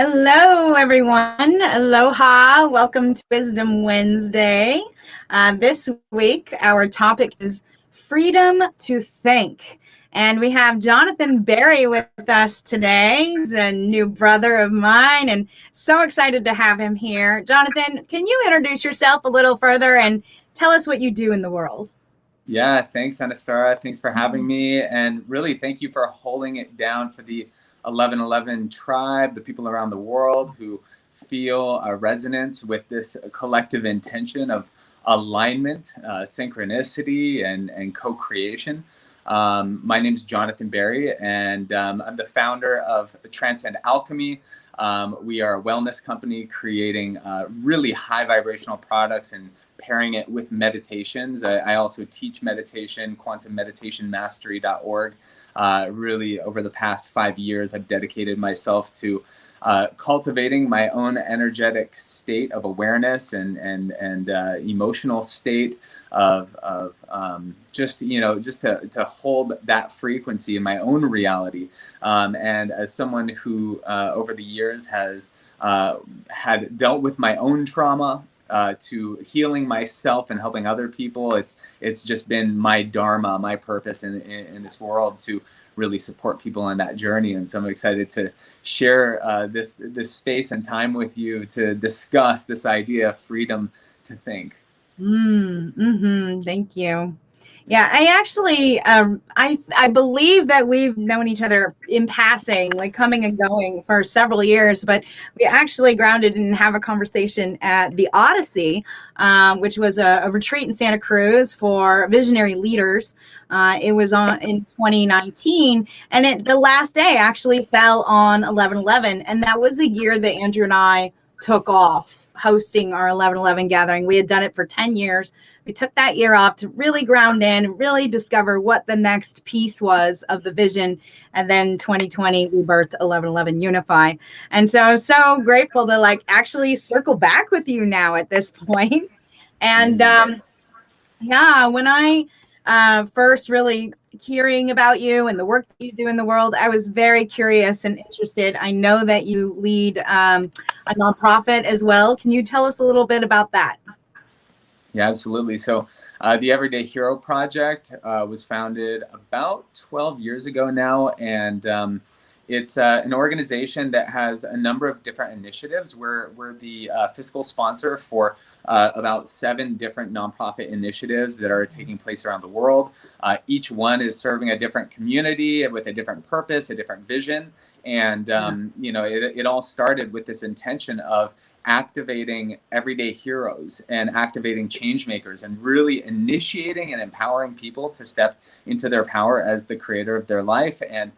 Hello, everyone. Aloha. Welcome to Wisdom Wednesday. This week, our topic is freedom to think. And we have Jonathan Barry with us today. He's a new brother of mine, and so excited to have him here. Jonathan, can you introduce yourself a little further and tell us what you do in the world? Yeah, thanks, Anistara. Thanks for having me. And really, thank you for holding it down for the 1111 tribe, the people around the world who feel a resonance with this collective intention of alignment, synchronicity, and co-creation. My name is Jonathan Barry, and I'm the founder of Transcend Alchemy. We are a wellness company creating really high vibrational products and pairing it with meditations. I also teach meditation, quantummeditationmastery.org. Really, over the past 5 years, I've dedicated myself to cultivating my own energetic state of awareness and emotional state of just to hold that frequency in my own reality. And as someone who over the years has had dealt with my own trauma, to healing myself and helping other people, it's just been my dharma, my purpose in this world to really support people on that journey. And so I'm excited to share this space and time with you to discuss this idea of freedom to think. Thank you. Yeah, I actually, I believe that we've known each other in passing, like coming and going for several years, but we actually grounded and have a conversation at the Odyssey, which was a retreat in Santa Cruz for visionary leaders. It was in 2019, and the last day actually fell on 11/11, and that was a year that Andrew and I took off hosting our 11/11 gathering. We had done it for 10 years. We took that year off to really ground in, really discover what the next piece was of the vision. And then 2020, we birthed 11/11 Unify. And so I'm so grateful to actually circle back with you now at this point. And yeah, when I first really hearing about you and the work that you do in the world, I was very curious and interested. I know that you lead a nonprofit as well. Can you tell us a little bit about that? Yeah, absolutely. So the Everyday Hero Project was founded about 12 years ago now, and it's an organization that has a number of different initiatives. We're the fiscal sponsor for about 7 different nonprofit initiatives that are taking place around the world. Each one is serving a different community with a different purpose, a different vision. And, it all started with this intention of activating everyday heroes and activating change makers and really initiating and empowering people to step into their power as the creator of their life, and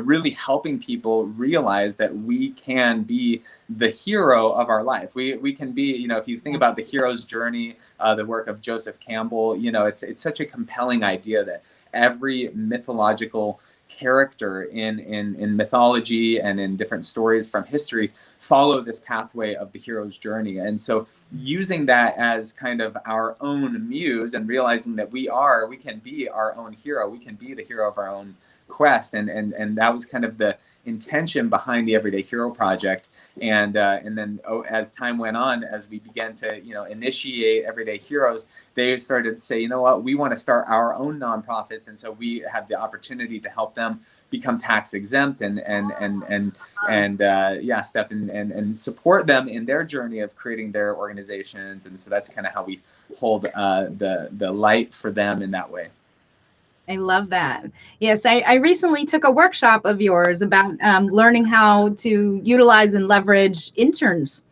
really helping people realize that we can be the hero of our life. We can be, if you think about the hero's journey, the work of Joseph Campbell, it's such a compelling idea that every mythological character in mythology and in different stories from history follow this pathway of the hero's journey. And so using that as kind of our own muse and realizing that we can be our own hero, we can be the hero of our own quest. And that was kind of the intention behind the Everyday Hero Project. And then as time went on, as we began to initiate Everyday Heroes, they started to say, you know what, we want to start our own nonprofits, and so we have the opportunity to help them become tax exempt and step in and support them in their journey of creating their organizations. And so that's kind of how we hold the light for them in that way. I love that. Yes, I recently took a workshop of yours about learning how to utilize and leverage interns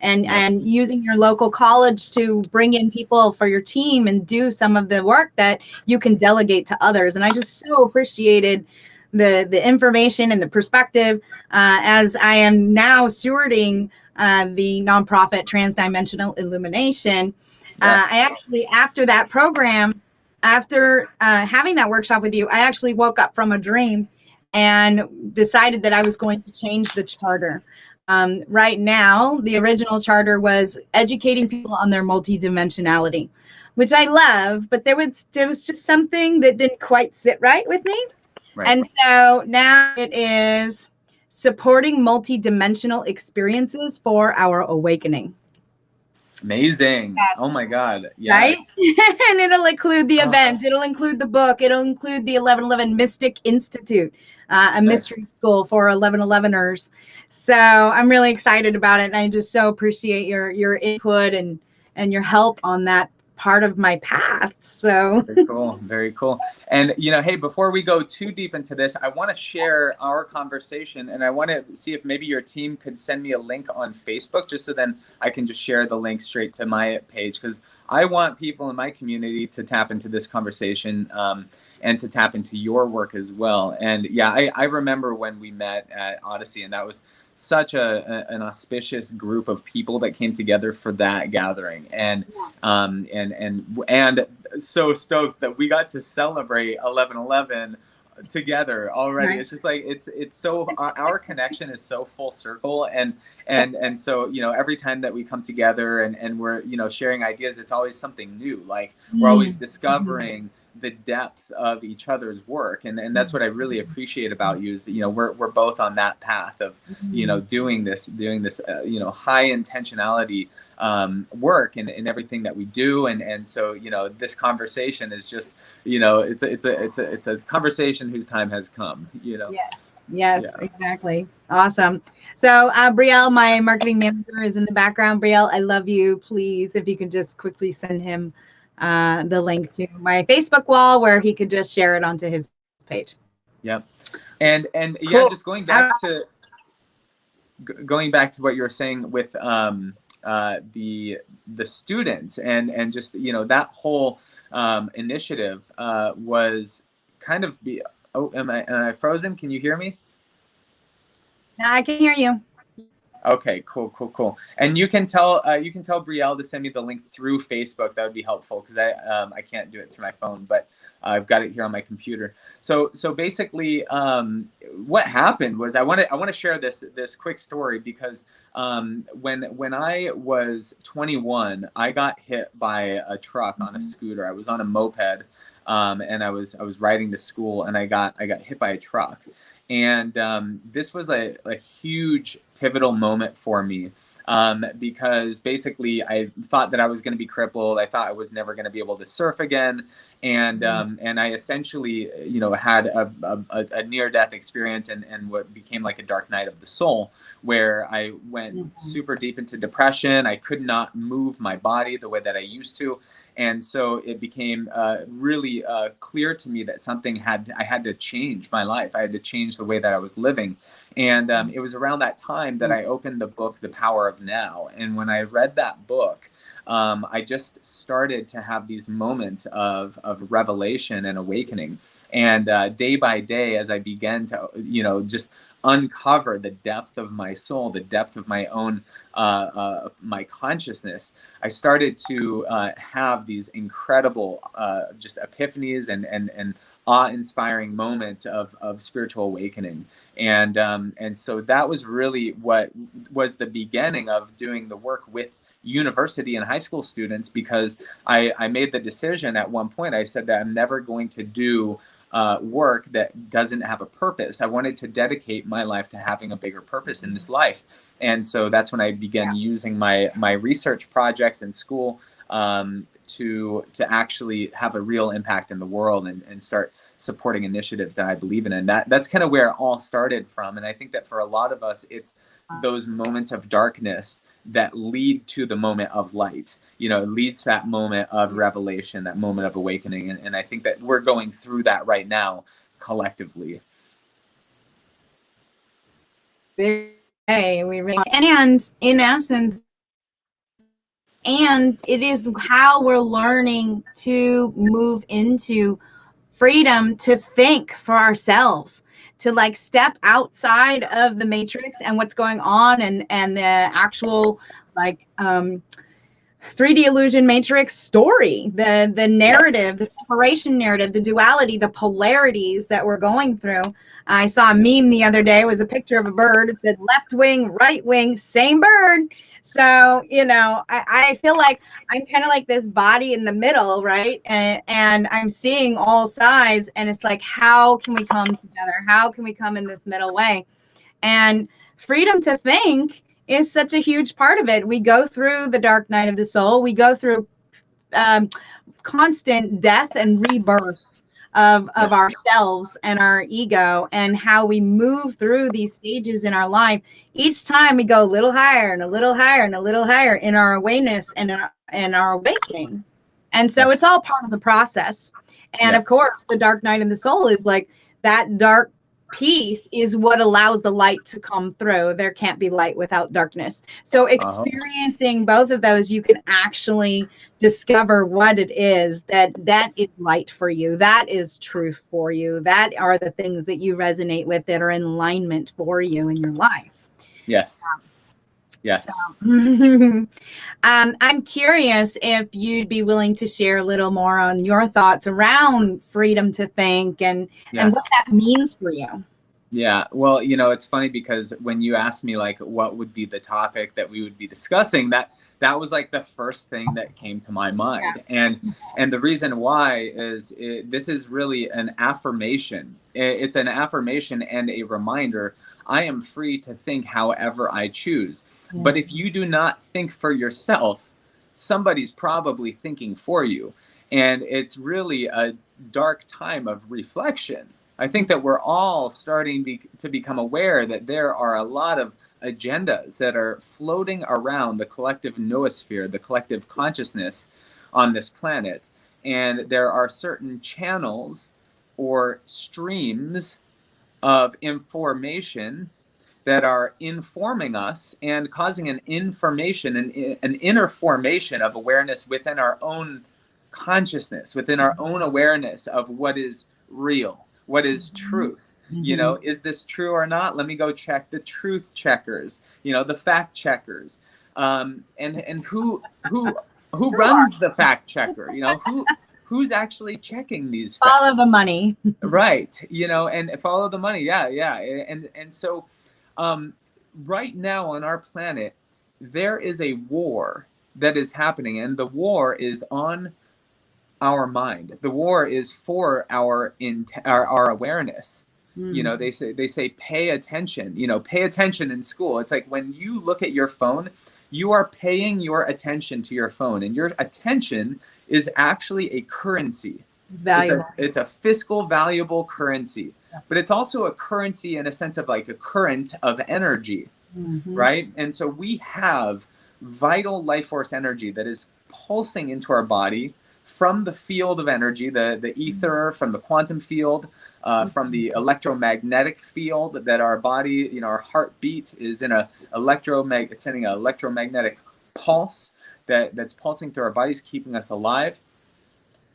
and using your local college to bring in people for your team and do some of the work that you can delegate to others. And I just so appreciated the information and the perspective as I am now stewarding the nonprofit Transdimensional Illumination. Yes. I actually, after that program, after having that workshop with you, I actually woke up from a dream and decided that I was going to change the charter. Right now, the original charter was educating people on their multidimensionality, which I love, but there was just something that didn't quite sit right with me. Right. And so now it is supporting multidimensional experiences for our awakening. Amazing. Yes. Oh my God. Right? Yes. And it'll include the event. It'll include the book. It'll include the 1111 Mystic Institute, a mystery school for 1111ers. So I'm really excited about it. And I just so appreciate your input and your help on that part of my path. So very cool. Very cool. And, you know, hey, before we go too deep into this, I want to share our conversation, and I want to see if maybe your team could send me a link on Facebook, just so then I can just share the link straight to my page, because I want people in my community to tap into this conversation, and to tap into your work as well. And yeah, I remember when we met at Odyssey, and that was such an auspicious group of people that came together for that gathering, and so stoked that we got to celebrate 11/11 together already. Right. It's just like it's so our connection is so full circle, and so, you know, every time that we come together and we're, you know, sharing ideas, it's always something new. Like we're always discovering the depth of each other's work, and that's what I really appreciate about you, is, you know, we're both on that path of, you know, doing this you know, high intentionality work in everything that we do, and so, you know, this conversation is just, you know, it's a conversation whose time has come, you know. Yes, yeah. Exactly. Awesome. So Brielle, my marketing manager, is in the background. Brielle, I love you. Please, if you could just quickly send him the link to my Facebook wall where he could just share it onto his page. Yep. And cool. Yeah, just going back to what you were saying with the students and just, you know, that whole initiative was kind of am I frozen? Can you hear me? No, I can hear you. Okay, cool. And you can tell Brielle to send me the link through Facebook. That would be helpful, because I can't do it through my phone, but I've got it here on my computer. So basically, what happened was I want to share this quick story, because when I was 21, I got hit by a truck on a scooter. I was on a moped, and I was riding to school, and I got hit by a truck. And this was a huge pivotal moment for me, because basically I thought that I was going to be crippled. I thought I was never going to be able to surf again. And I essentially, you know, had a near-death experience, and what became like a dark night of the soul, where I went super deep into depression. I could not move my body the way that I used to. And so it became really clear to me that I had to change my life. I had to change the way that I was living. And it was around that time that I opened the book, The Power of Now. And when I read that book, I just started to have these moments of revelation and awakening. And day by day, as I began to, you know, just uncover the depth of my soul, the depth of my own my consciousness, I started to have these incredible just epiphanies and awe-inspiring moments of spiritual awakening. And so that was really what was the beginning of doing the work with university and high school students, because I made the decision at one point. I said that I'm never going to do work that doesn't have a purpose. I wanted to dedicate my life to having a bigger purpose in this life. And so that's when I began using my research projects in school to actually have a real impact in the world, and start supporting initiatives that I believe in. And that's kind of where it all started from. And I think that for a lot of us, it's those moments of darkness that lead to the moment of light. You know, it leads to that moment of revelation, that moment of awakening. And I think that we're going through that right now collectively. We really, and in essence, and it is how we're learning to move into freedom to think for ourselves, to like step outside of the matrix and what's going on, and the actual like 3D illusion matrix story, the narrative, the separation narrative, the duality, the polarities that we're going through. I saw a meme the other day. It was a picture of a bird. It said left wing, right wing, same bird. So, you know, I feel like I'm kind of like this body in the middle, right? And I'm seeing all sides, and it's like, how can we come together? How can we come in this middle way? And freedom to think is such a huge part of it. We go through the dark night of the soul. We go through um, constant death and rebirth Yeah. of ourselves and our ego, and how we move through these stages in our life. Each time we go a little higher and a little higher and a little higher in our awareness and our awakening. And so it's Yes. all part of the process. And Yeah. of course, the dark night in the soul is like that dark piece is what allows the light to come through. There can't be light without darkness. So Oh, experiencing both of those, you can actually discover what it is that is light for you, that is truth for you, that are the things that you resonate with, that are in alignment for you in your life. yes. So Yes. I'm curious if you'd be willing to share a little more on your thoughts around freedom to think and what Yes. that means for you. Yeah. Well, it's funny because when you asked me like what would be the topic that we would be discussing, that was like the first thing that came to my mind. And the reason why is this is really an affirmation. It's an affirmation and a reminder. I am free to think however I choose. But if you do not think for yourself, somebody's probably thinking for you. And it's really a dark time of reflection. I think that we're all starting to become aware that there are a lot of agendas that are floating around the collective noosphere, the collective consciousness on this planet. And there are certain channels or streams of information that are informing us and causing an information, an inner formation of awareness within our own consciousness, within our own awareness of what is real, what is truth. Is this true or not? Let me go check the truth checkers, the fact checkers. And who runs the fact checker? Who's actually checking these Follow the facts? money. Right, and follow the money. Yeah. And so right now on our planet, there is a war that is happening, and the war is on our mind. The war is for our awareness. They say pay attention. Pay attention in school. It's like when you look at your phone, you are paying your attention to your phone, and your attention is actually a currency. It's valuable. It's a fiscal valuable currency, but it's also a currency in a sense of like a current of energy, right? And so we have vital life force energy that is pulsing into our body from the field of energy, the ether, from the quantum field, from the electromagnetic field that our body, our heartbeat is in it's sending an electromagnetic pulse that's pulsing through our bodies, keeping us alive.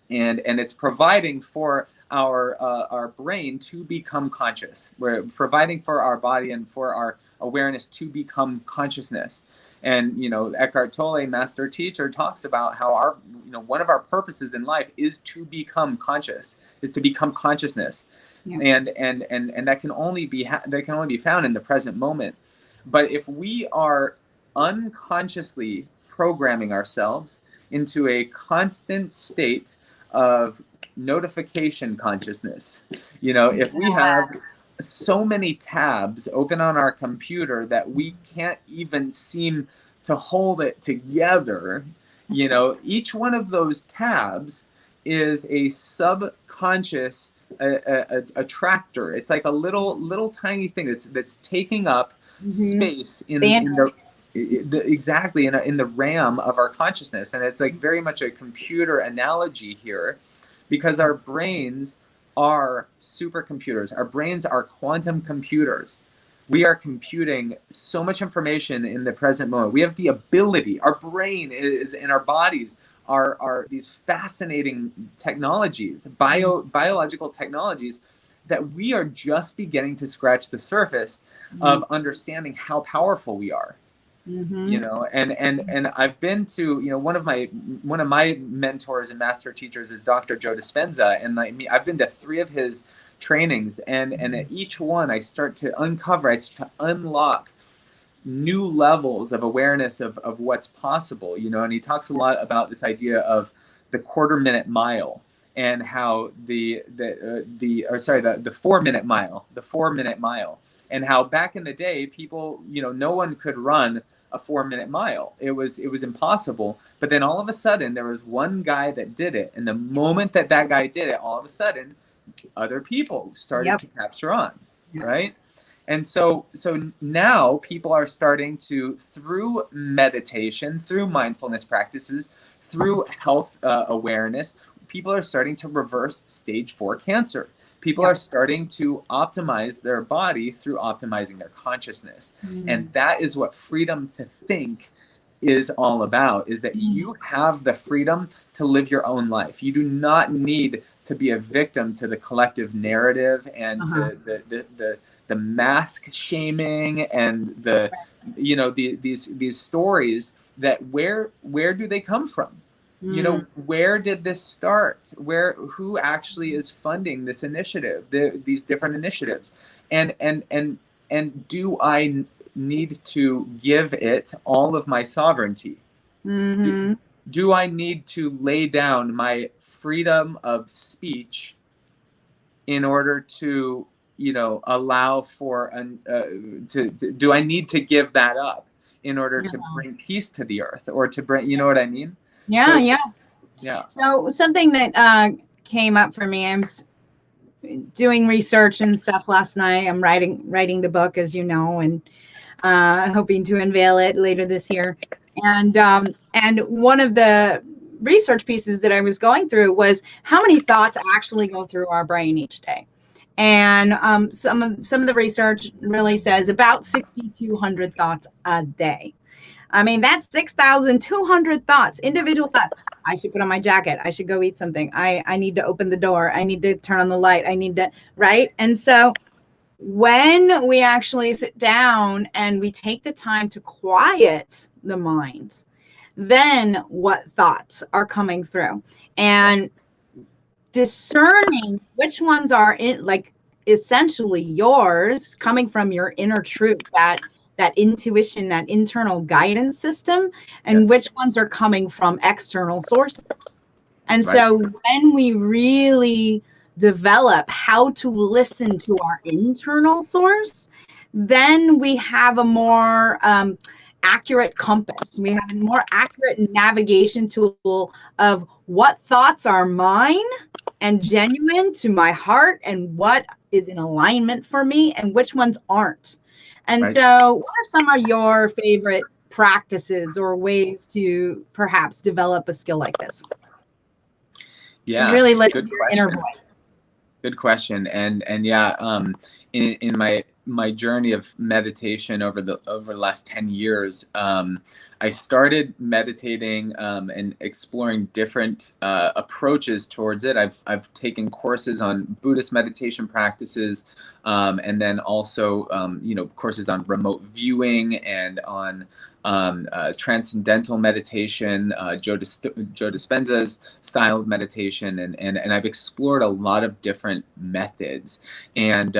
And it's providing for our brain to become conscious. We're providing for our body and for our awareness to become consciousness. And Eckhart Tolle, master teacher, talks about how our one of our purposes in life is to become conscious, is to become consciousness. And that can only be found in the present moment. But if we are unconsciously programming ourselves into a constant state of notification consciousness, if we have so many tabs open on our computer that we can't even seem to hold it together, each one of those tabs is a subconscious attractor. It's like a little tiny thing that's taking up space in the RAM of our consciousness. And it's like very much a computer analogy here, because our brains are supercomputers. Our brains are quantum computers. We are computing so much information in the present moment. We have the ability, our brain is, and our bodies are these fascinating technologies, biological technologies, that we are just beginning to scratch the surface of understanding how powerful we are. And I've been to, one of my mentors and master teachers is Dr. Joe Dispenza, and I've been to 3 of his trainings, and at each one I start to unlock new levels of awareness of what's possible, and he talks a lot about this idea of the quarter-minute mile, and how the 4-minute mile, and how back in the day, people, no one could run a 4-minute mile. It was impossible. But then all of a sudden there was one guy that did it. And the moment that guy did it, all of a sudden other people started to capture on, right? And so now people are starting to, through meditation, through mindfulness practices, through health awareness, people are starting to reverse stage 4 cancer. People are starting to optimize their body through optimizing their consciousness. And that is what freedom to think is all about, is that you have the freedom to live your own life. You do not need to be a victim to the collective narrative and to the mask shaming and these stories that where do they come from? Where did this start? Who actually is funding this initiative, these different initiatives? And do I need to give it all of my sovereignty? Do I need to lay down my freedom of speech in order to, allow for do I need to give that up in order to bring peace to the earth, or to bring, you know what I mean? Yeah. So something that came up for me, I'm doing research and stuff last night. I'm writing the book, as you know, and hoping to unveil it later this year. And one of the research pieces that I was going through was how many thoughts actually go through our brain each day. And some of the research really says about 6,200 thoughts a day. I mean, that's 6,200 thoughts, individual thoughts. I should put on my jacket. I should go eat something. I need to open the door. I need to turn on the light. I need to, right? And so when we actually sit down and we take the time to quiet the mind, then what thoughts are coming through, and discerning which ones are essentially yours, coming from your inner truth, that intuition, that internal guidance system, and which ones are coming from external sources. And so when we really develop how to listen to our internal source, then we have a more accurate compass. We have a more accurate navigation tool of what thoughts are mine and genuine to my heart, and what is in alignment for me, and which ones aren't. And so what are some of your favorite practices or ways to perhaps develop a skill like this? Yeah, really listen to your inner voice. Good question. And in my journey of meditation over the last 10 years, I started meditating and exploring different approaches towards it. I've taken courses on Buddhist meditation practices, and then also courses on remote viewing and on transcendental meditation, Joe Dispenza's style of meditation, and I've explored a lot of different methods, and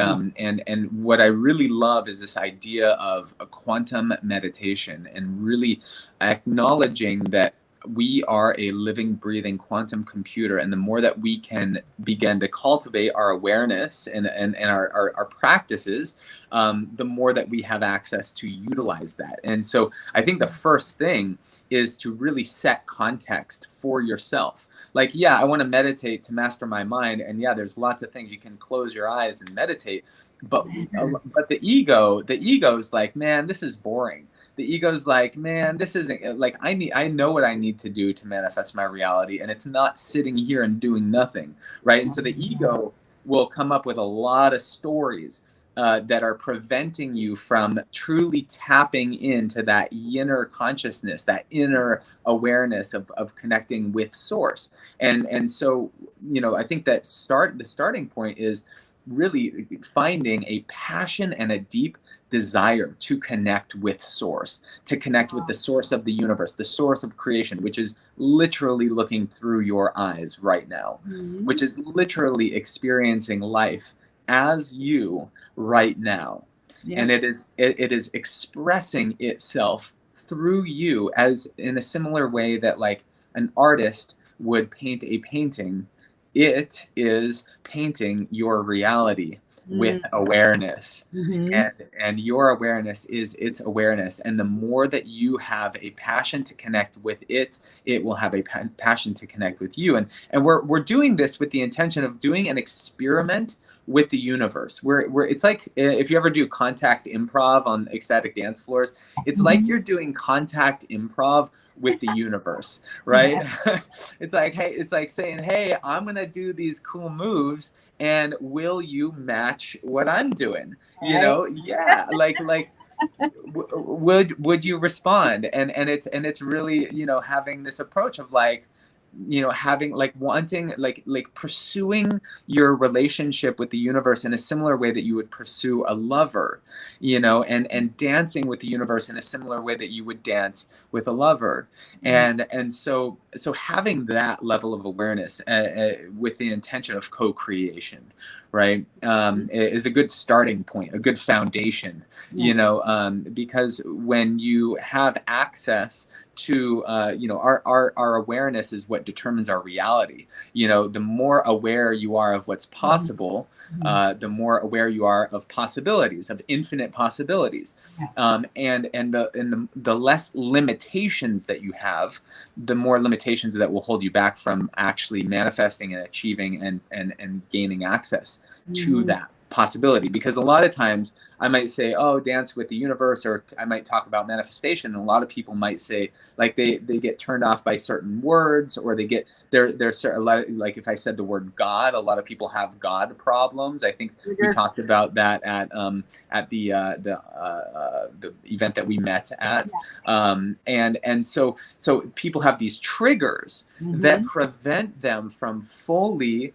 what I really love is this idea of a quantum meditation, and really acknowledging that we are a living, breathing quantum computer, and the more that we can begin to cultivate our awareness and our practices, the more that we have access to utilize that. And so I think the first thing is to really set context for yourself. Like, yeah, I want to meditate to master my mind, and yeah, there's lots of things you can close your eyes and meditate, but the ego's like, man, this is boring. The ego's like, man, this isn't like, I know what I need to do to manifest my reality, and it's not sitting here and doing nothing, right? And so the ego will come up with a lot of stories that are preventing you from truly tapping into that inner consciousness, that inner awareness of connecting with source. And so, I think that the starting point is really finding a passion and a deep desire to connect with source, to connect with the source of the universe, the source of creation, which is literally looking through your eyes right now, which is literally experiencing life as you right now. And it is expressing itself through you, as in a similar way that like an artist would paint a painting. It is painting your reality with awareness. Mm-hmm. And your awareness is its awareness. And the more that you have a passion to connect with it, it will have a passion to connect with you. And we're doing this with the intention of doing an experiment with the universe. Where it's like, if you ever do contact improv on ecstatic dance floors, it's like you're doing contact improv with the universe, right? Yeah. It's like, hey, it's like saying, hey, I'm gonna do these cool moves, and will you match what I'm doing? You know, yeah, like would you respond? And it's really, you know, having this approach of like, you know, having like wanting like pursuing your relationship with the universe in a similar way that you would pursue a lover, you know, and dancing with the universe in a similar way that you would dance with a lover. And so having that level of awareness with the intention of co-creation, right, is a good starting point, a good foundation, you know, because when you have access to you know, our awareness is what determines our reality. You know, the more aware you are of what's possible, the more aware you are of possibilities, of infinite possibilities. And the less limitations that you have, the more limitations that will hold you back from actually manifesting and achieving and gaining access to that possibility. Because a lot of times I might say, oh, dance with the universe, or I might talk about manifestation, and a lot of people might say, like, they get turned off by certain words, or they get there's a lot of, like, if I said the word God, a lot of people have God problems. I think we talked about that at the event that we met at, and so people have these triggers that prevent them from fully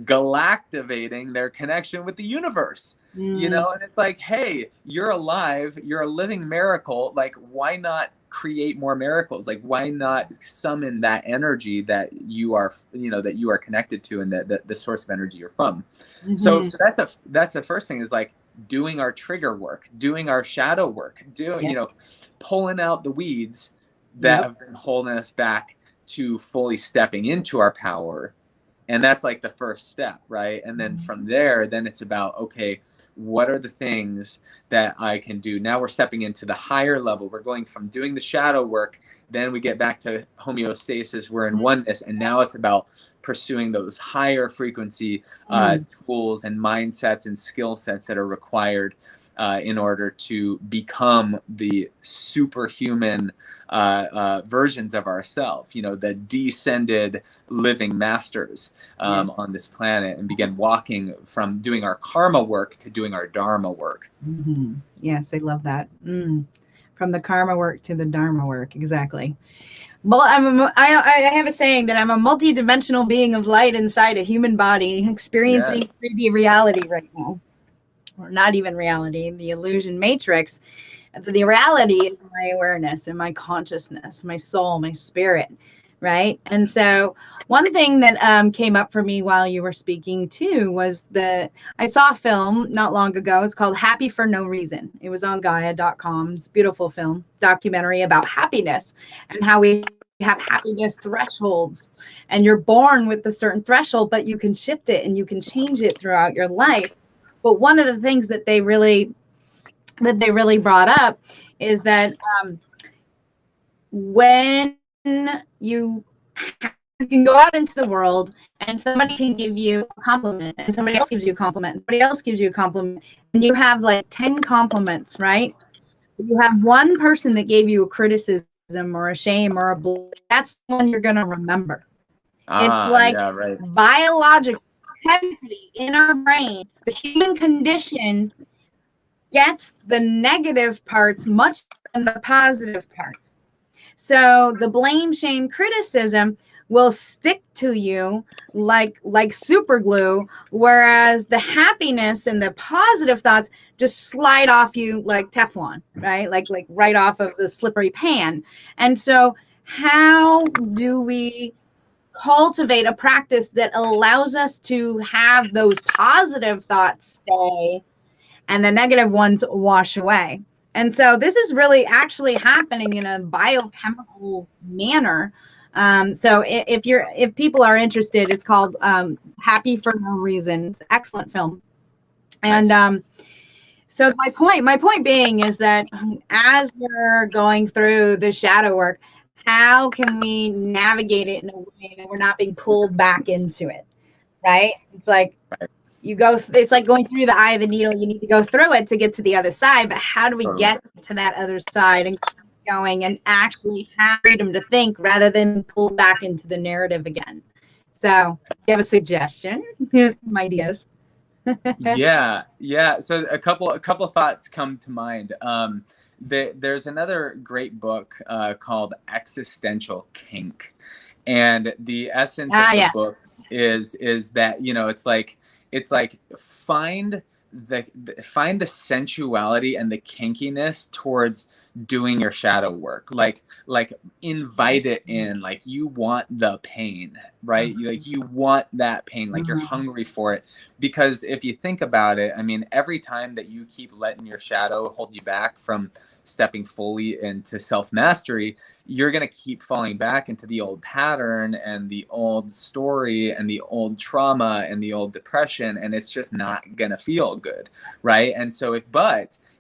galactivating their connection with the universe. You know, and it's like, hey, you're alive, you're a living miracle, like, why not create more miracles? Like, why not summon that energy that you are, you know, that you are connected to, and that the source of energy you're from. So that's the first thing, is like doing our trigger work, doing our shadow work, doing, you know, pulling out the weeds that have been holding us back to fully stepping into our power. And that's like the first step, right? And then from there, then it's about, okay, what are the things that I can do? Now we're stepping into the higher level. We're going from doing the shadow work, then we get back to homeostasis, we're in oneness, and now it's about pursuing those higher frequency tools and mindsets and skill sets that are required in order to become the superhuman versions of ourselves, you know, the descended living masters on this planet, and begin walking from doing our karma work to doing our dharma work. Yes, I love that. From the karma work to the dharma work, exactly. Well, I have a saying that I'm a multi-dimensional being of light inside a human body, experiencing 3D reality right now. Or not even reality, the illusion matrix. The reality is my awareness and my consciousness, my soul, my spirit, right? And so one thing that came up for me while you were speaking too was that I saw a film not long ago. It's called Happy for No Reason. It was on Gaia.com. It's a beautiful film, documentary about happiness and how we have happiness thresholds, and you're born with a certain threshold, but you can shift it and you can change it throughout your life. But one of the things that they really brought up is that when you can go out into the world and somebody can give you a compliment, and somebody else gives you a compliment, and somebody else gives you a compliment, and you have like 10 compliments, right? You have one person that gave you a criticism or a shame or a blame. That's the one you're going to remember. It's like biological, chemically in our brain, the human condition gets the negative parts much than the positive parts. So the blame, shame, criticism will stick to you like super glue, whereas the happiness and the positive thoughts just slide off you like Teflon, right? Like right off of the slippery pan. And so how do we cultivate a practice that allows us to have those positive thoughts stay and the negative ones wash away? And so this is really actually happening in a biochemical manner. So if people are interested, it's called Happy for No Reason. It's an excellent film. And Nice. so my point being is that as we're going through the shadow work, how can we navigate it in a way that we're not being pulled back into it, right? It's like Right. it's like going through the eye of the needle. You need to go through it to get to the other side, but how do we Totally. get to that other side and keep going and actually have freedom to think rather than pull back into the narrative again? So, you have a suggestion? Here's some ideas. Yeah, yeah. So a couple thoughts come to mind. There's another great book called Existential Kink, and the essence of the Yeah. book is that, it's like find the sensuality and the kinkiness towards doing your shadow work, like invite it in, like you want the pain, right? You want that pain, like you're Mhm. hungry for it. Because if you think about it, I mean, every time that you keep letting your shadow hold you back from stepping fully into self mastery, you're going to keep falling back into the old pattern and the old story and the old trauma and the old depression. And it's just not going to feel good. Right. And so,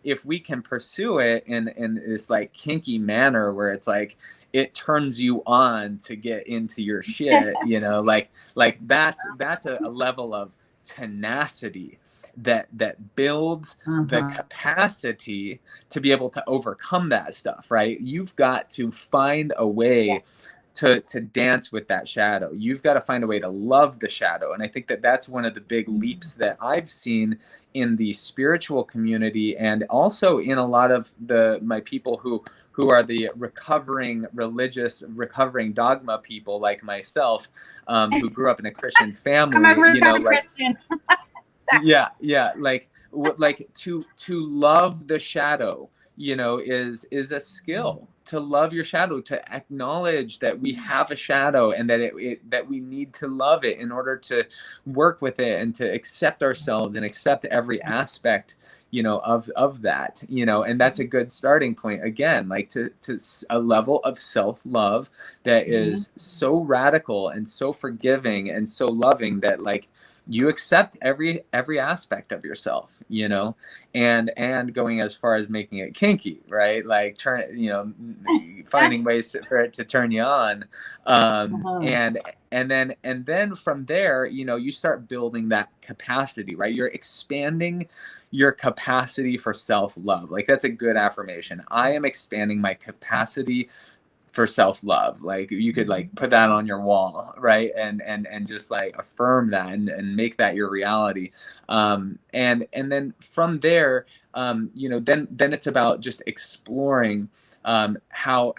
if we can pursue it in this like kinky manner where it's like, it turns you on to get into your shit, like that's a level of tenacity that builds the Uh-huh. capacity to be able to overcome that stuff, right? You've got to find a Yeah. way to dance with that shadow. You've got to find a way to love the shadow. And I think that that's one of the big leaps that I've seen in the spiritual community, and also in a lot of my people who are the recovering religious, recovering dogma people like myself, who grew up in a Christian I'm a family, recovered Christian. yeah, like to love the shadow, is a skill. To love your shadow, to acknowledge that we have a shadow, and that that we need to love it in order to work with it, and to accept ourselves and accept every aspect, of that, and that's a good starting point, again, like to a level of self-love that Mhm. is so radical and so forgiving and so loving that, like, you accept every aspect of yourself, and going as far as making it kinky, right? Like finding ways for it to turn you on, Uh-huh. and then from there, you start building that capacity, right? You're expanding your capacity for self-love. Like, that's a good affirmation. I am expanding my capacity for self-love. Like, you could like put that on your wall, right? And just like affirm that, and make that your reality. And then from there, then it's about just exploring, how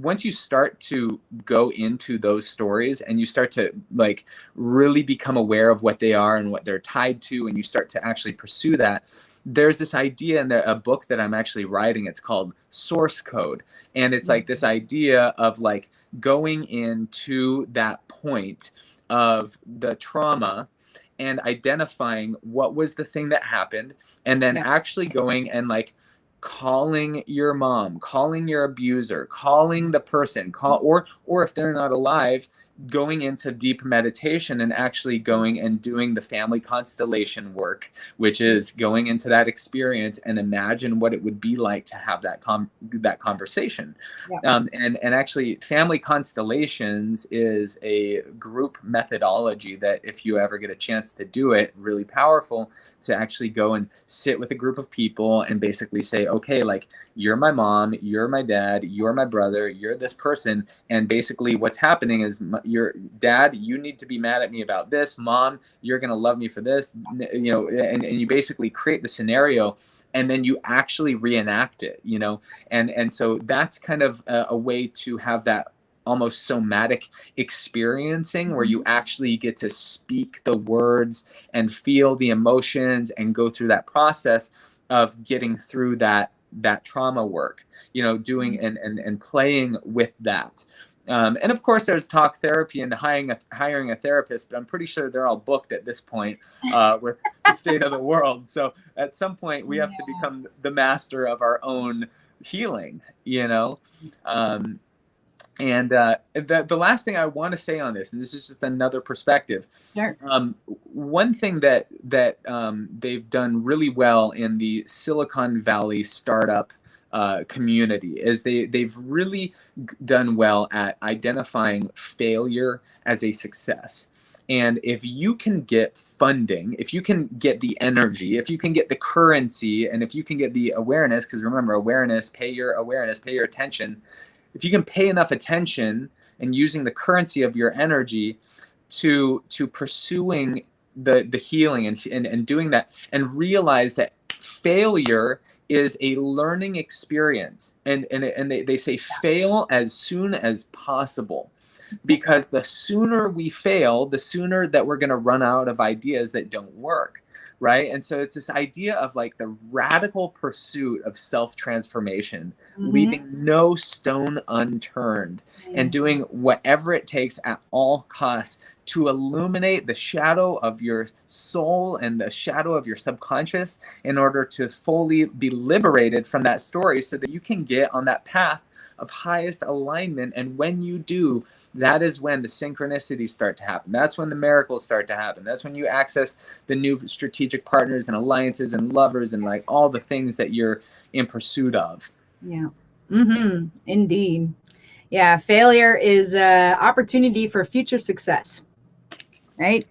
once you start to go into those stories, and you start to like really become aware of what they are and what they're tied to, and you start to actually pursue that, there's this idea in a book that I'm actually writing. It's called Source Code. And it's like this idea of like going into that point of the trauma and identifying what was the thing that happened, and then Yeah. actually going and like calling your mom, calling your abuser, calling the person, or if they're not alive, going into deep meditation and actually going and doing the family constellation work, which is going into that experience and imagine what it would be like to have that conversation. Yeah. And actually, family constellations is a group methodology that, if you ever get a chance to do it, really powerful, to actually go and sit with a group of people and basically say, okay, like, you're my mom, you're my dad, you're my brother, you're this person, and basically what's happening is, your dad, you need to be mad at me about this. Mom, you're going to love me for this, and you basically create the scenario, and then you actually reenact it, and so that's kind of a way to have that almost somatic experiencing, where you actually get to speak the words and feel the emotions and go through that process of getting through that trauma work, doing and playing with that. And of course, there's talk therapy and hiring a therapist, but I'm pretty sure they're all booked at this point, with the state of the world. So at some point, we have to become the master of our own healing, Um, And the last thing I want to say on this, and this is just another perspective, Sure. one thing that they've done really well in the Silicon Valley startup community is they've really done well at identifying failure as a success. And if you can get funding, if you can get the energy, if you can get the currency, and if you can get the awareness, because remember, awareness, pay your attention. If you can pay enough attention and using the currency of your energy to pursuing the healing and doing that, and realize that failure is a learning experience, and they say fail as soon as possible, because the sooner we fail, the sooner that we're going to run out of ideas that don't work, right? And so it's this idea of like the radical pursuit of self-transformation, leaving no stone unturned, and doing whatever it takes at all costs to illuminate the shadow of your soul and the shadow of your subconscious in order to fully be liberated from that story, so that you can get on that path of highest alignment. And when you do, that is when the synchronicities start to happen. That's when the miracles start to happen. That's when you access the new strategic partners and alliances and lovers and like all the things that you're in pursuit of. Yeah. Indeed. Yeah. Failure is an opportunity for future success. Right.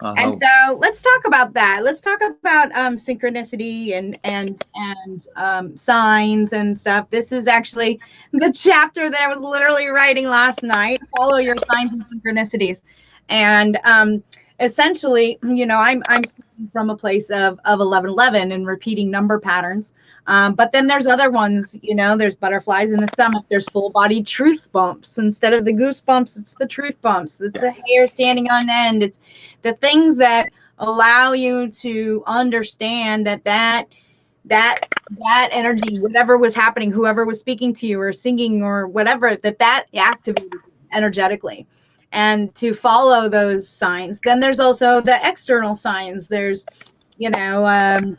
And so let's talk about that. Let's talk about synchronicity and signs and stuff. This is actually the chapter that I was literally writing last night. Follow your signs and synchronicities. And essentially, you know, I'm speaking from a place of 1111 and repeating number patterns. But then there's other ones, you know, there's butterflies in the stomach, there's full body truth bumps. Instead of the goosebumps, it's the truth bumps. It's the hair standing on end. It's the things that allow you to understand that energy, whatever was happening, whoever was speaking to you or singing or whatever, that activated energetically. And to follow those signs. Then there's also the external signs. There's, you know,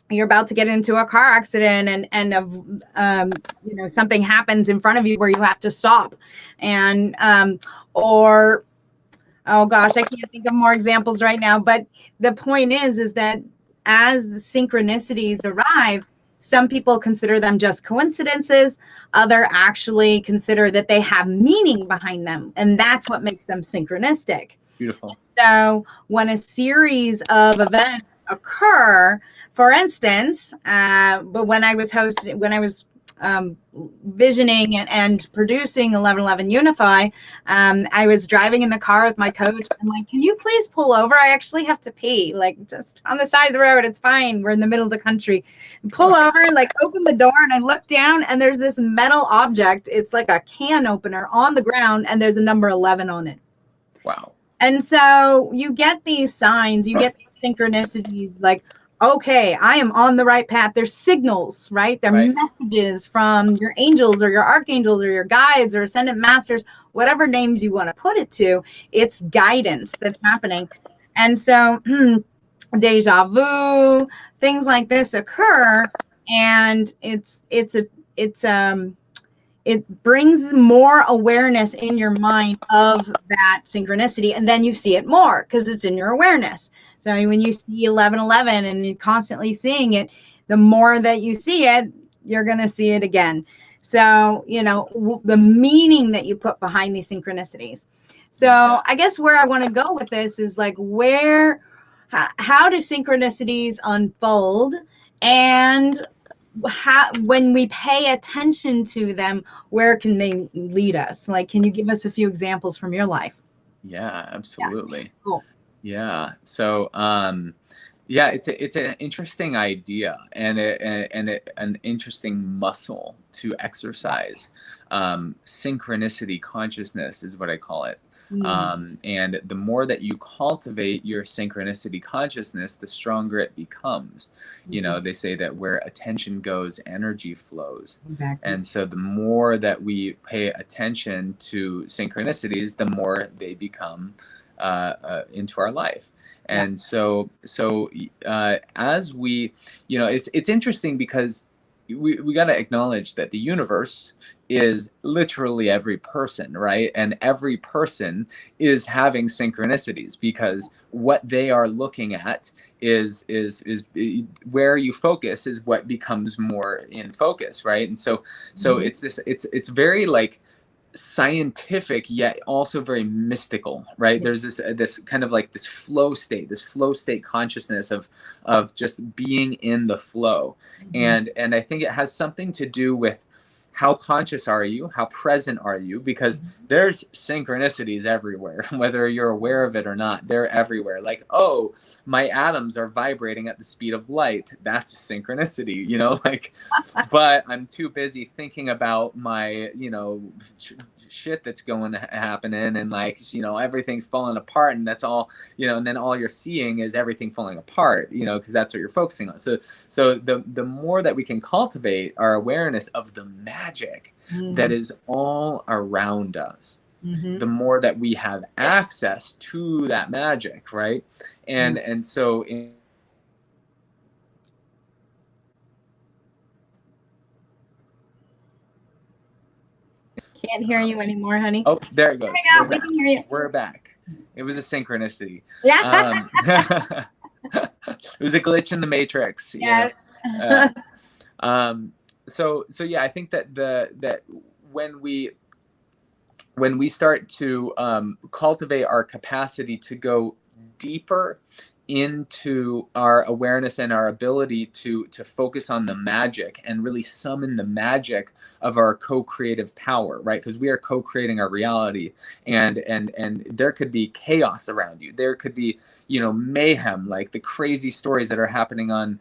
you're about to get into a car accident and you know, something happens in front of you where you have to stop. And or oh gosh, I can't think of more examples right now, but the point is that as the synchronicities arrive, some people consider them just coincidences. Others actually consider that they have meaning behind them, and that's what makes them synchronistic. Beautiful. So when a series of events occur, for instance, but when I was visioning and producing 1111 Unify, I was driving in the car with my coach. I'm like, can you please pull over? I actually have to pee, like just on the side of the road. It's fine. We're in the middle of the country. Pull over, like open the door, and I look down and there's this metal object. It's like a can opener on the ground, and there's a number 11 on it. Wow. And so you get these signs, you get these synchronicities, like, okay, I am on the right path. There's signals, right? They're messages from your angels or your archangels or your guides or ascendant masters, whatever names you want to put it to. It's guidance that's happening. And so deja vu, things like this occur, and it brings more awareness in your mind of that synchronicity, and then you see it more because it's in your awareness. So when you see 1111 and you're constantly seeing it, the more that you see it, you're going to see it again. So, you know, the meaning that you put behind these synchronicities. So I guess where I want to go with this is like how do synchronicities unfold, and when we pay attention to them, where can they lead us? Like, can you give us a few examples from your life? Yeah, absolutely. Yeah. Cool. Yeah. So, yeah, it's an interesting idea and an interesting muscle to exercise. Synchronicity consciousness is what I call it. And the more that you cultivate your synchronicity consciousness, the stronger it becomes. You know, they say that where attention goes, energy flows. Exactly. And so the more that we pay attention to synchronicities, the more they become into our life. And so as we, you know, it's interesting because we got to acknowledge that the universe is literally every person, right? And every person is having synchronicities, because what they are looking at is where you focus is what becomes more in focus, right? And so it's very like scientific yet also very mystical, right? There's this kind of like this flow state consciousness of just being in the flow. And I think it has something to do with how conscious are you, how present are you, because there's synchronicities everywhere, whether you're aware of it or not. They're everywhere. Like, oh, my atoms are vibrating at the speed of light. That's a synchronicity, you know, like, but I'm too busy thinking about my, you know, shit that's going to happening, and like, you know, everything's falling apart, and that's all, you know, and then all you're seeing is everything falling apart, you know, because that's what you're focusing on. So the more that we can cultivate our awareness of the magic that is all around us, the more that we have access to that magic, right? And so Can't hear you anymore, honey. oh, there it goes. There we go. We can hear you. We're back. It was a synchronicity. Yeah. It was a glitch in the matrix. Yes. So yeah, I think that that when we start to cultivate our capacity to go deeper into our awareness and our ability to focus on the magic and really summon the magic of our co-creative power, right? Because we are co-creating our reality, and there could be chaos around you. There could be, you know, mayhem, like the crazy stories that are happening on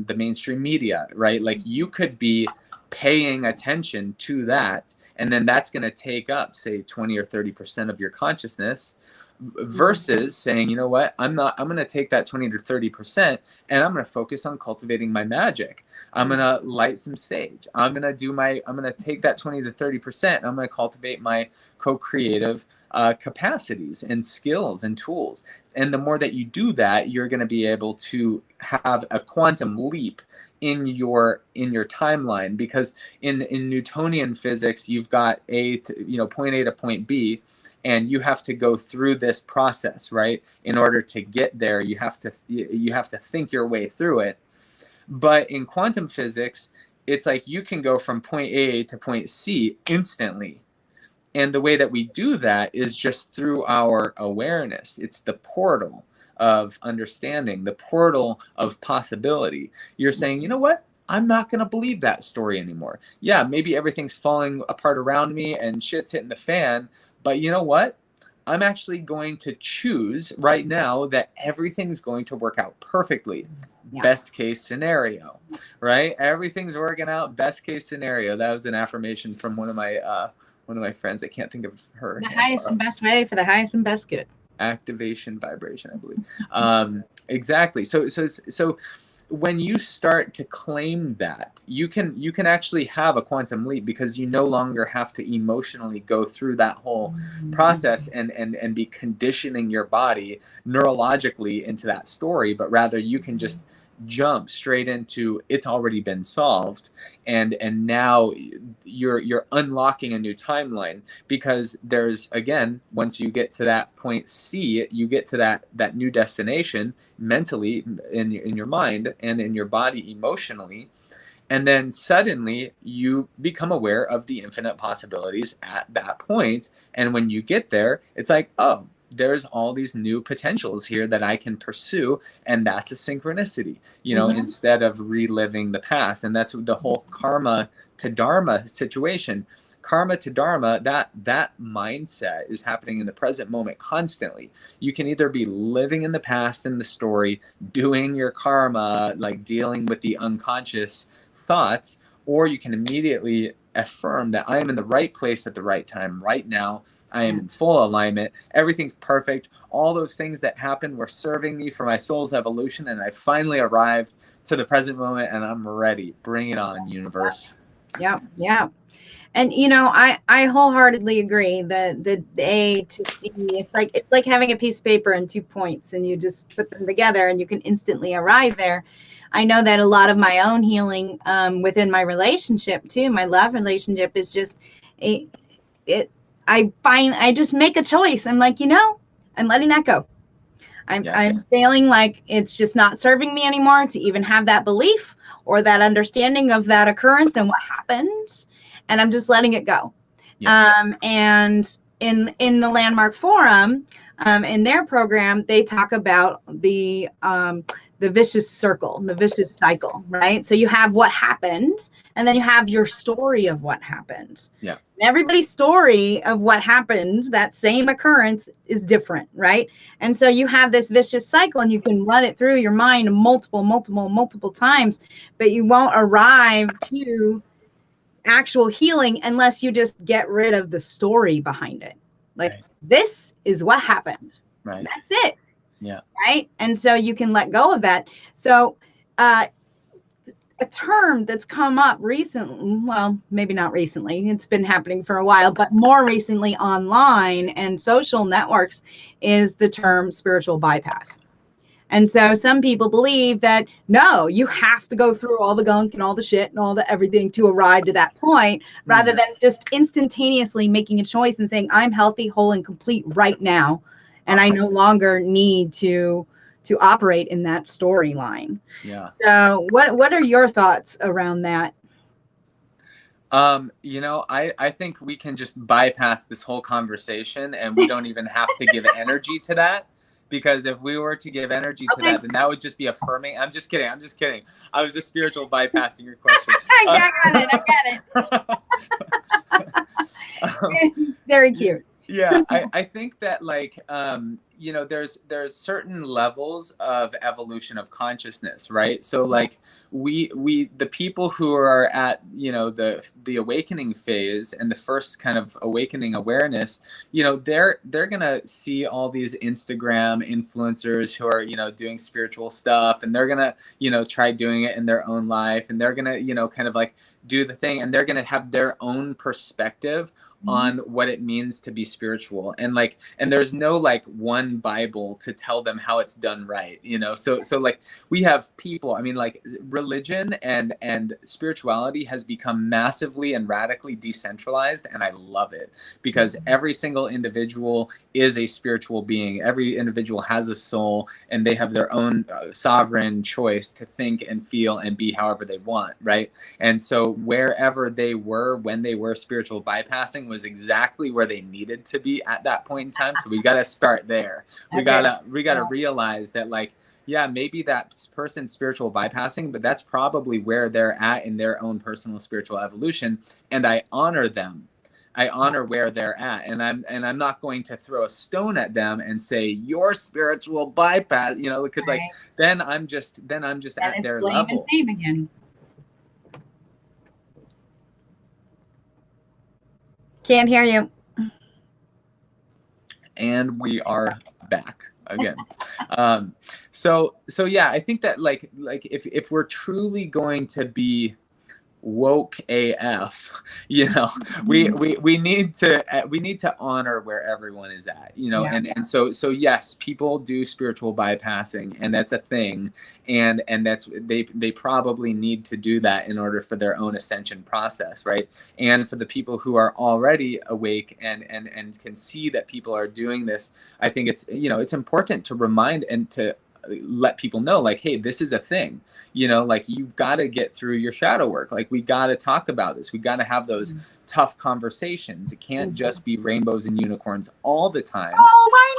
the mainstream media, right? Like you could be paying attention to that, and then that's going to take up, say, 20 or 30% of your consciousness, versus saying, you know what, I'm going to take that 20 to 30% and I'm going to focus on cultivating my magic. I'm going to light some sage. I'm going to take that 20 to 30% and I'm going to cultivate my co-creative capacities and skills and tools. And the more that you do that, you're going to be able to have a quantum leap in your timeline, because in Newtonian physics, you've got point A to point B, and you have to go through this process, right? In order to get there, you have to think your way through it. But in quantum physics, it's like you can go from point A to point C instantly. And the way that we do that is just through our awareness. It's the portal of understanding, the portal of possibility. You're saying, you know what? I'm not going to believe that story anymore. Yeah, maybe everything's falling apart around me and shit's hitting the fan, but you know what? I'm actually going to choose right now that everything's going to work out perfectly. Yeah. Best case scenario, right? Everything's working out. Best case scenario. That was an affirmation from one of my friends. I can't think of her. The highest and best way for the highest and best good. Activation vibration, I believe. Exactly. So when you start to claim that, you can actually have a quantum leap, because you no longer have to emotionally go through that whole process and be conditioning your body neurologically into that story, but rather you can just jump straight into it's already been solved, and now you're unlocking a new timeline, because there's, again, once you get to that point C, you get to that new destination mentally, in your mind and in your body emotionally, and then suddenly you become aware of the infinite possibilities at that point. And when you get there, it's like, oh, there's all these new potentials here that I can pursue, and that's a synchronicity, instead of reliving the past. And that's the whole karma to dharma situation. Karma to dharma, that mindset is happening in the present moment constantly. You can either be living in the past in the story, doing your karma, like dealing with the unconscious thoughts, or you can immediately affirm that I am in the right place at the right time right now. I am in full alignment. Everything's perfect. All those things that happened were serving me for my soul's evolution, and I finally arrived to the present moment, and I'm ready. Bring it on, universe. Yeah. And I wholeheartedly agree that the A to C, it's like having a piece of paper and 2 points, and you just put them together and you can instantly arrive there. I know that a lot of my own healing within my relationship too, my love relationship is just it, I just make a choice. I'm like, I'm letting that go. I'm Yes. feeling like it's just not serving me anymore to even have that belief or that understanding of that occurrence and what happens, and I'm just letting it go. Yeah. And in the Landmark Forum, in their program, they talk about the vicious circle, the vicious cycle, right? So you have what happened, and then you have your story of what happened. Yeah. And everybody's story of what happened, that same occurrence, is different, right? And so you have this vicious cycle, and you can run it through your mind multiple times, but you won't arrive to actual healing unless you just get rid of the story behind it. Like, Right. this is what happened. Right. That's it. Yeah. Right. And so you can let go of that. So a term that's come up recently, well, maybe not recently, it's been happening for a while, but more recently online and social networks, is the term spiritual bypass. And so some people believe that, no, you have to go through all the gunk and all the shit and all the everything to arrive to that point, rather than just instantaneously making a choice and saying, I'm healthy, whole, and complete right now, and I no longer need to operate in that storyline. Yeah. So what are your thoughts around that? I think we can just bypass this whole conversation, and we don't even have to give energy to that. Because if we were to give energy to that, then that would just be affirming. I'm just kidding. I was just spiritual bypassing your question. I got it. Very cute. Yeah, I think that, like, there's certain levels of evolution of consciousness, right? So like the people who are at, the awakening phase and the first kind of awakening awareness, they're gonna see all these Instagram influencers who are, doing spiritual stuff, and they're gonna, try doing it in their own life, and they're gonna, kind of like do the thing, and they're gonna have their own perspective on what it means to be spiritual, and there's no like one Bible to tell them how it's done right, so like we have people, I mean, like, religion and spirituality has become massively and radically decentralized, and I love it, because every single individual is a spiritual being. Every individual has a soul, and they have their own sovereign choice to think and feel and be however they want, right? And so wherever they were when they were spiritual bypassing was exactly where they needed to be at that point in time. So we got to start there. We gotta realize that, like, yeah, maybe that person's spiritual bypassing, but that's probably where they're at in their own personal spiritual evolution. And I honor them. I honor where they're at, and I'm not going to throw a stone at them and say you're spiritual bypass, because like then I'm just at their level. And shame again. Can't hear you. And we are back again. So yeah, I think that like if we're truly going to be woke AF, we need to honor where everyone is at, and so yes, people do spiritual bypassing, and that's a thing, and that's they probably need to do that in order for their own ascension process, right? And for the people who are already awake and can see that people are doing this, I think it's it's important to remind and to let people know, like, hey, this is a thing, like, you've got to get through your shadow work. Like, we got to talk about this. We got to have those tough conversations. It can't just be rainbows and unicorns all the time. Oh, why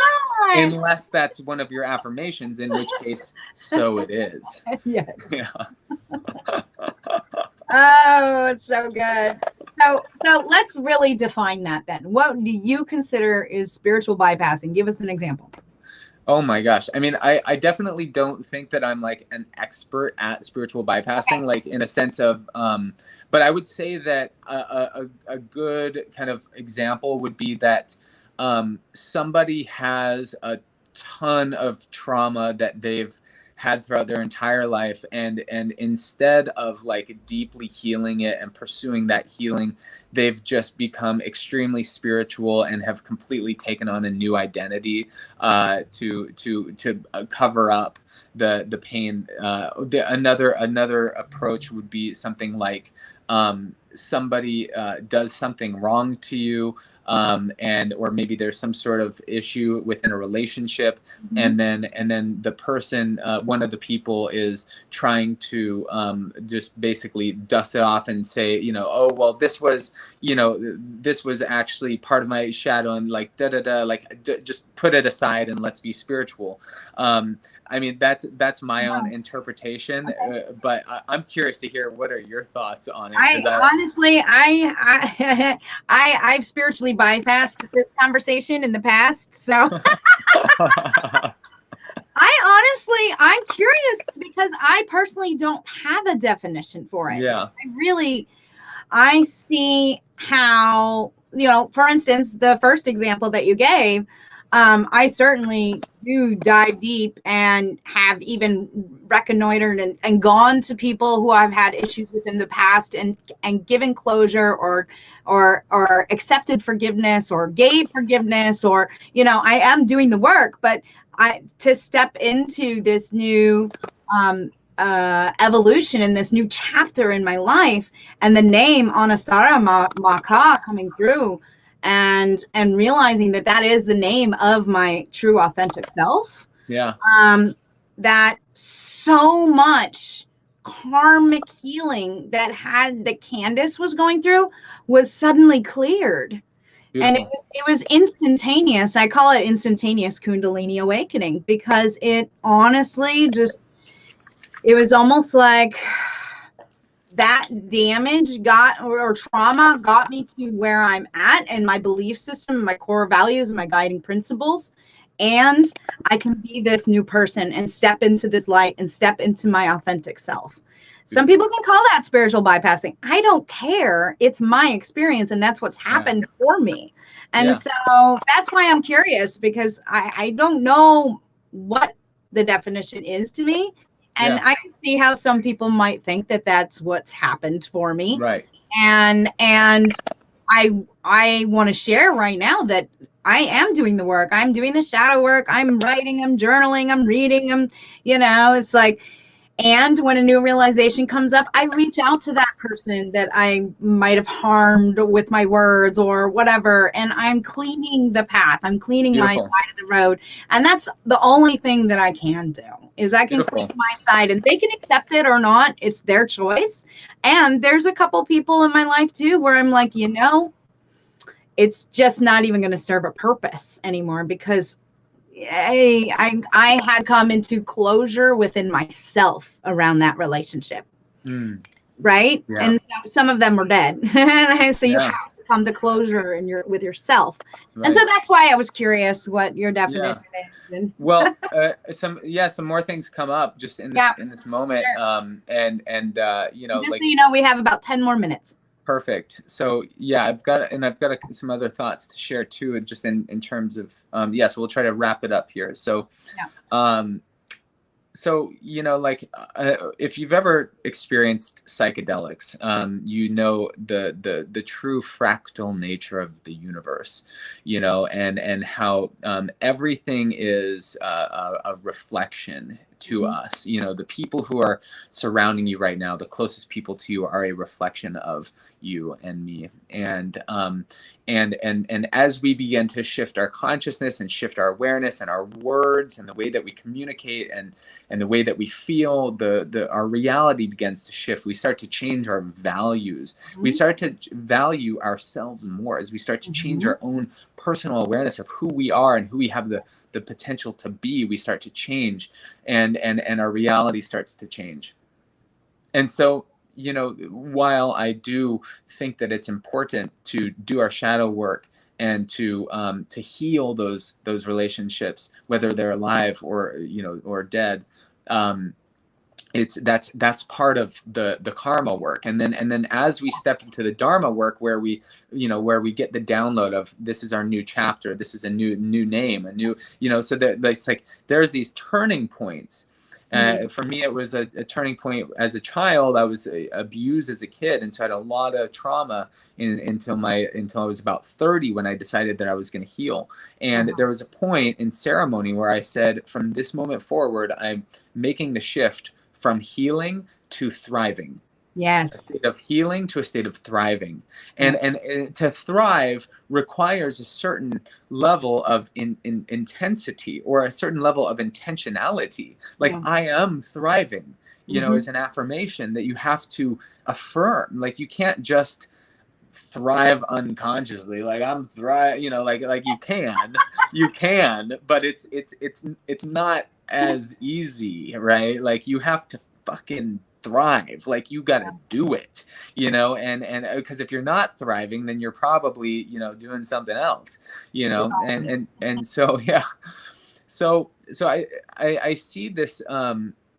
not? Unless that's one of your affirmations, in which case, so it is. Yes. Yeah. Oh, it's so good. So let's really define that then. What do you consider is spiritual bypassing? Give us an example. Oh my gosh. I mean, I definitely don't think that I'm like an expert at spiritual bypassing, like in a sense of, but I would say that a good kind of example would be that somebody has a ton of trauma that they've had throughout their entire life, and instead of like deeply healing it and pursuing that healing, they've just become extremely spiritual and have completely taken on a new identity to cover up the pain. Another approach would be something like somebody does something wrong to you, and or maybe there's some sort of issue within a relationship, and then the person, one of the people, is trying to just basically dust it off and say, oh well, this was actually part of my shadow, and like just put it aside and let's be spiritual. I mean, that's my own interpretation, but I'm curious to hear, what are your thoughts on it? Honestly, I've spiritually bypassed this conversation in the past, so I'm curious because I personally don't have a definition for it. Yeah. I see how, for instance, the first example that you gave, I certainly do dive deep and have even reconnoitered and gone to people who I've had issues with in the past and given closure or accepted forgiveness or gave forgiveness, or, I am doing the work, but to step into this new evolution in this new chapter in my life, and the name Anistara Maka coming through, and realizing that is the name of my true authentic self. Yeah. That so much karmic healing that Candace was going through was suddenly cleared. Beautiful. And it was instantaneous. I call it instantaneous Kundalini awakening, because it honestly it was almost like that damage or trauma got me to where I'm at, and my belief system, my core values, and my guiding principles. And I can be this new person and step into this light and step into my authentic self. Some people can call that spiritual bypassing. I don't care. It's my experience, and that's what's happened for me. And so that's why I'm curious, because I don't know what the definition is to me. And I can see how some people might think that that's what's happened for me. Right. And I want to share right now that I am doing the work. I'm doing the shadow work. I'm writing, I'm journaling, I'm reading, it's like, and when a new realization comes up, I reach out to that person that I might have harmed with my words or whatever, and I'm cleaning the path. I'm cleaning my side of the road. And that's the only thing that I can do, is I can clean my side, and they can accept it or not. It's their choice. And there's a couple people in my life too where I'm like, it's just not even going to serve a purpose anymore, because I had come into closure within myself around that relationship. Right. Yeah. And some of them were dead. So you have to come to closure with yourself. Right. And so that's why I was curious what your definition is. Well, some more things come up just in this moment. Sure. And just so you know, we have about 10 more minutes. Perfect. So I've got some other thoughts to share too, just in terms of so we'll try to wrap it up here. So if you've ever experienced psychedelics, the true fractal nature of the universe, and how everything is a reflection to us. The people who are surrounding you right now, the closest people to you, are a reflection of you and me. And as we begin to shift our consciousness and shift our awareness and our words and the way that we communicate and the way that we feel, our reality begins to shift. We start to change our values. We start to value ourselves more as we start to change our own personal awareness of who we are and who we have the potential to be. We start to change, and our reality starts to change. And so, while I do think that it's important to do our shadow work and to heal those relationships, whether they're alive or dead, that's part of the karma work. And then as we step into the dharma work, where we get the download of, this is our new chapter, this is a new name, a new, so that it's like there's these turning points. Mm-hmm. For me, it was a turning point as a child. I was abused as a kid, and so I had a lot of trauma until I was about 30 when I decided that I was going to heal. And there was a point in ceremony where I said, from this moment forward, I'm making the shift from healing to thriving. Yes. A state of healing to a state of thriving. Yeah. And to thrive requires a certain level of intensity, or a certain level of intentionality. Like, Yeah. I am thriving, Mm-hmm. is an affirmation that you have to affirm. Like, you can't just thrive unconsciously. Like, I'm thrive, like you can, but it's not as easy, right? Like, you have to fucking thrive. Like, you got to do it, and because if you're not thriving, then you're probably, doing something else, and so, yeah. So I see this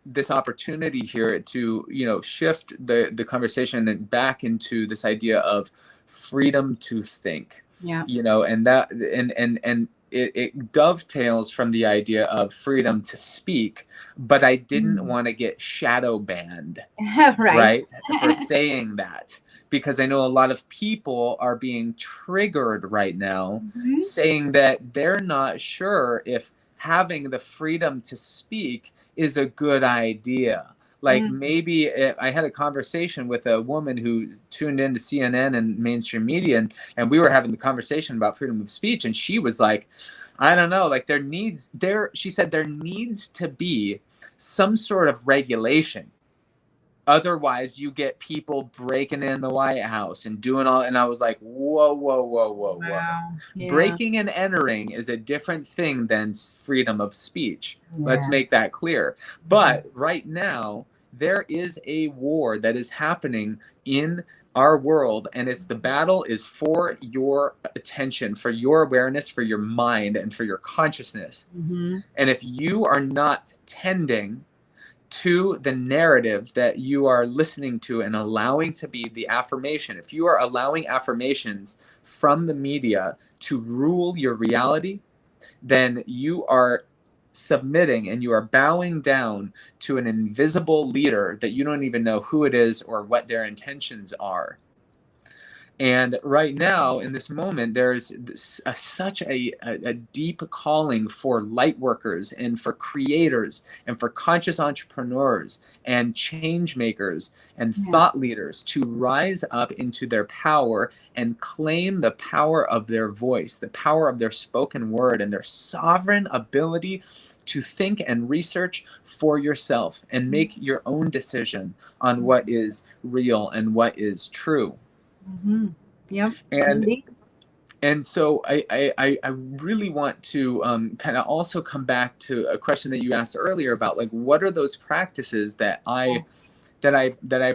this opportunity here to shift the conversation back into this idea of freedom to think. Yeah. And that and it dovetails from the idea of freedom to speak, but I didn't want to get shadow banned, right, for saying that, because I know a lot of people are being triggered right now, saying that they're not sure if having the freedom to speak is a good idea. Like, maybe I had a conversation with a woman who tuned into CNN and mainstream media, and we were having the conversation about freedom of speech, and she was like, I don't know, like, she said there needs to be some sort of regulation. Otherwise, you get people breaking in the White House and doing all, and I was like, whoa, whoa, whoa, whoa, whoa. Yeah. Breaking and entering is a different thing than freedom of speech. Yeah. Let's make that clear. But right now, there is a war that is happening in our world, and the battle is for your attention, for your awareness, for your mind, and for your consciousness. And if you are not tending to the narrative that you are listening to and allowing to be the affirmation, if you are allowing affirmations from the media to rule your reality, then you are submitting and you are bowing down to an invisible leader that you don't even know who it is or what their intentions are. And right now, in this moment, there's such a deep calling for light workers and for creators and for conscious entrepreneurs and change makers and thought leaders to rise up into their power and claim the power of their voice, the power of their spoken word, and their sovereign ability to think and research for yourself and make your own decision on what is real and what is true. Yep. And so I really want to kind of also come back to a question that you asked earlier about, like, what are those practices that I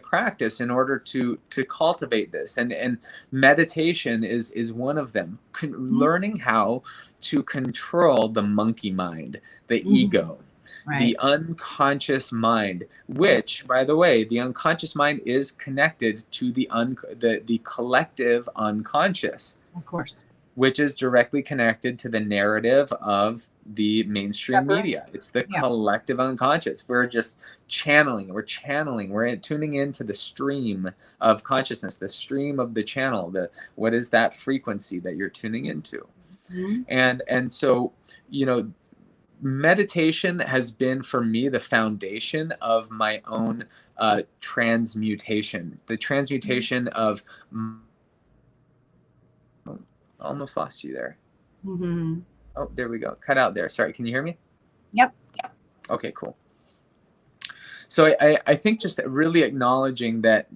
practice in order to cultivate this, and meditation is one of them. Learning how to control the monkey mind, the ego. Right. The unconscious mind, which, by the way, the unconscious mind is connected to the collective unconscious. Of course. Which is directly connected to the narrative of the mainstream media. It's the collective unconscious. We're just channeling. We're tuning into the stream of consciousness, the stream of the channel. What is that frequency that you're tuning into? And so, meditation has been for me the foundation of my own transmutation. The transmutation of almost lost you there. Oh, there we go. Cut out there. Sorry. Can you hear me? Yep. Okay, cool. So I think just really acknowledging that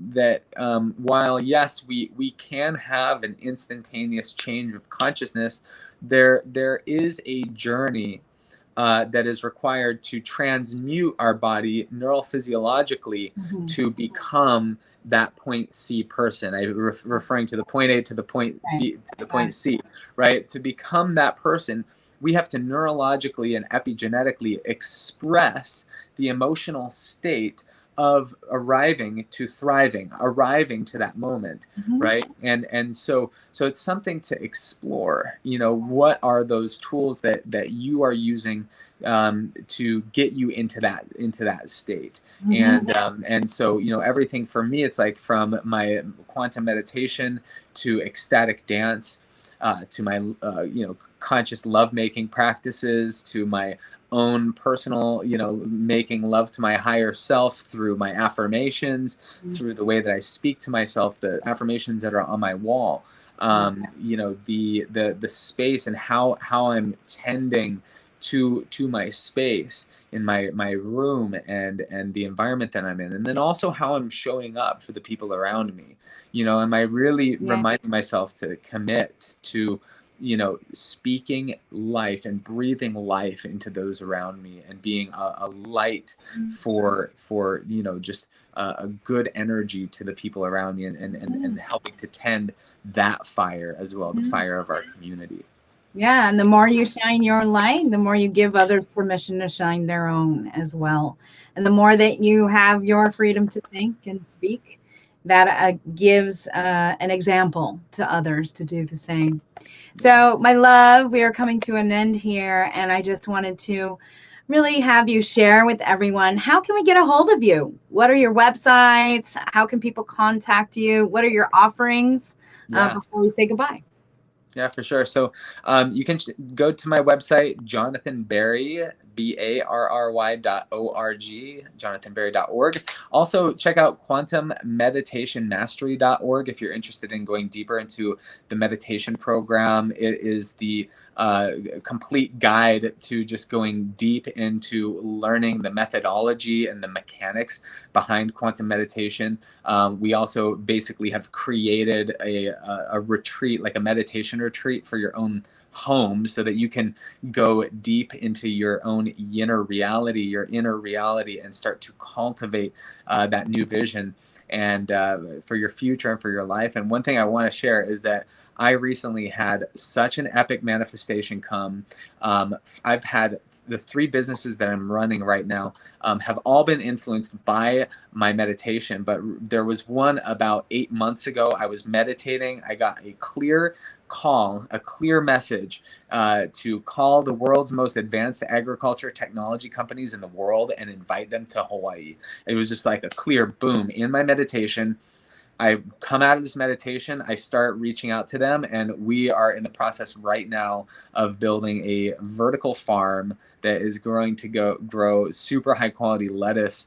while, yes, we can have an instantaneous change of consciousness, there is a journey that is required to transmute our body neurophysiologically to become that point C person. I referring to the point A to the point B to the point C, right? To become that person, we have to neurologically and epigenetically express the emotional state of arriving to thriving, arriving to that moment, right? And so it's something to explore. What are those tools that you are using to get you into that state. Mm-hmm. And so, you know, everything for me, it's like from my quantum meditation to ecstatic dance, to my you know, conscious lovemaking practices, to my own personal, you know, making love to my higher self through my affirmations, through the way that I speak to myself, the affirmations that are on my wall. You know, the space and how I'm tending to my space in my room and the environment that I'm in, and then also how I'm showing up for the people around me. You know, am I really Yeah. reminding myself to commit to, you know, speaking life and breathing life into those around me, and being a light for you know, just a good energy to the people around me, and helping to tend that fire as well, the fire of our community. Yeah, and the more you shine your light, the more you give others permission to shine their own as well. And the more that you have your freedom to think and speak, that gives an example to others to do the same. So, Yes. my love, we are coming to an end here, and I just wanted to really have you share with everyone, how can we get a hold of you? What are your websites? How can people contact you? What are your offerings Yeah. before we say goodbye? Yeah, for sure. So you can go to my website, Jonathan Barry, BARRY.org, jonathanbarry.org. Also, check out quantummeditationmastery.org if you're interested in going deeper into the meditation program. It is the complete guide to just going deep into learning the methodology and the mechanics behind quantum meditation. We also basically have created a retreat, like a meditation retreat for your own home, so that you can go deep into your own inner reality, and start to cultivate that new vision and for your future and for your life. And one thing I want to share is that I recently had such an epic manifestation come. I've had the 3 businesses that I'm running right now have all been influenced by my meditation. But there was one about 8 months ago. I was meditating. I got a clear call, a clear message to call the world's most advanced agriculture technology companies in the world and invite them to Hawaii. It was just like a clear boom in my meditation. I come out of this meditation, I start reaching out to them, and we are in the process right now of building a vertical farm that is going to grow super high quality lettuce,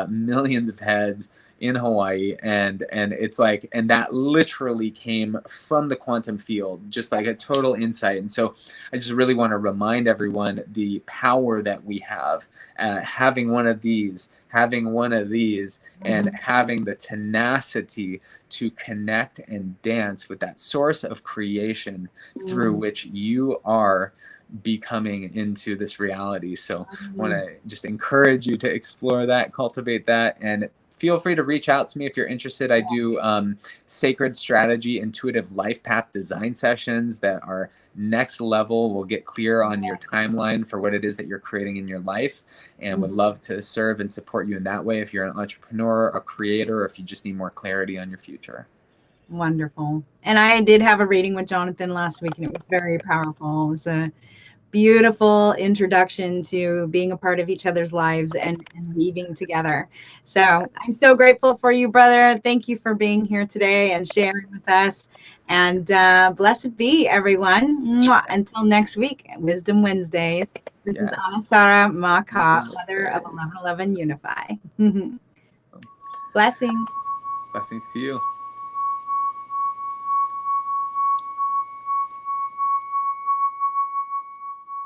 millions of heads in Hawaii, and it's like, and that literally came from the quantum field, just like a total insight. And so I just really want to remind everyone the power that we have, having one of these, and having the tenacity to connect and dance with that source of creation through which you are becoming into this reality. So I want to just encourage you to explore that, cultivate that, and feel free to reach out to me if you're interested. I do sacred strategy, intuitive life path design sessions that are next level. We'll get clear on your timeline for what it is that you're creating in your life, and would love to serve and support you in that way if you're an entrepreneur, a creator, or if you just need more clarity on your future. Wonderful. And I did have a reading with Jonathan last week, and it was very powerful. It was a beautiful introduction to being a part of each other's lives and weaving together. So I'm so grateful for you, brother. Thank you for being here today and sharing with us. And blessed be, everyone. Mwah. Until next week, Wisdom Wednesdays. This is Yes. Anistara Maka, Wisdom mother of Wednesdays. 1111 Unify. Blessings. Blessings to you.